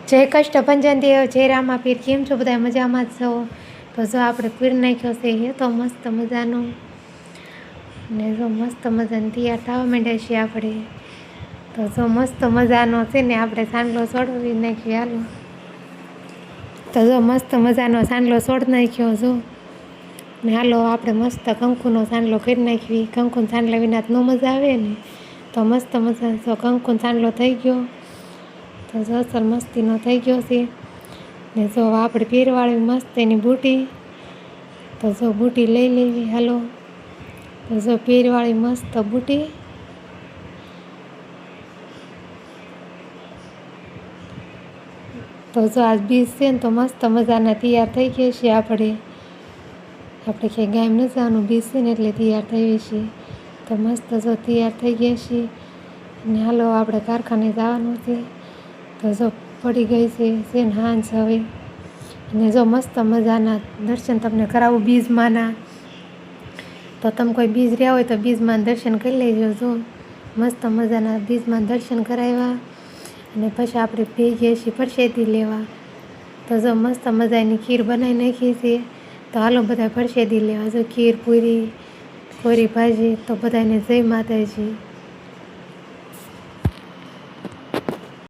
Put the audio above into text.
જય કષ્ટભંજન દેવ, જય રામાપીર. કેમ છો બધા? મજામાં જ છો? તો જો આપણે પીર નાખ્યો છે એ તો મસ્ત મજાનો, ને જો મસ્ત મજાની તૈયાર થવા માંડ્યા છીએ આપણે. તો જો મસ્ત મજાનો છે ને આપણે સાંડલો સોડવી નાખ્યો. હાલો, તો જો મસ્ત મજાનો સાંડલો સોડ નાખ્યો જો. ને હાલો આપણે મસ્ત કંકુનો સાંડલો કરી નાખવી. કંકુનો સાંડલા વિના ન મજા આવે ને, તો મસ્ત મજાનો જો કંકુનો સાંડલો થઈ ગયો. તો જો અસલ મસ્તીનો થઈ ગયો છે. ને જો આપણે પીરવાળી મસ્ત એની બુટી, તો જો બુટી લઈ લેવી. હાલો, તો જો પીરવાળી મસ્ત બુટી, તો જો આજ બીજ છે ને તો મસ્ત મજાના તૈયાર થઈ ગયા છીએ આપણે ક્યાંય ગામ ન જવાનું, બીજ છે ને એટલે તૈયાર થઈ છીએ. તો મસ્ત જો તૈયાર થઈ ગયા છીએ. અને હાલો આપણે કારખાને જવાનું છે. તો જો પડી ગઈ છે ને હાંજ હવે. અને જો મસ્ત મજાના દર્શન તમને કરાવું બીજમાંના. તો તમે કોઈ બીજ રહ્યા હોય તો બીજમાં દર્શન કરી લેજો. જો મસ્ત મજાના બીજમાં દર્શન કરાવ્યા. અને પછી આપણે ભેગી ગયા છીએ પ્રસાદી લેવા. તો જો મસ્ત મજાની ખીર બનાવી નાખી છે. તો હાલો બધા પ્રસાદી લેવા. જો ખીર, પૂરી, કોરી ભાજી. તો બધાને જય માતાજી.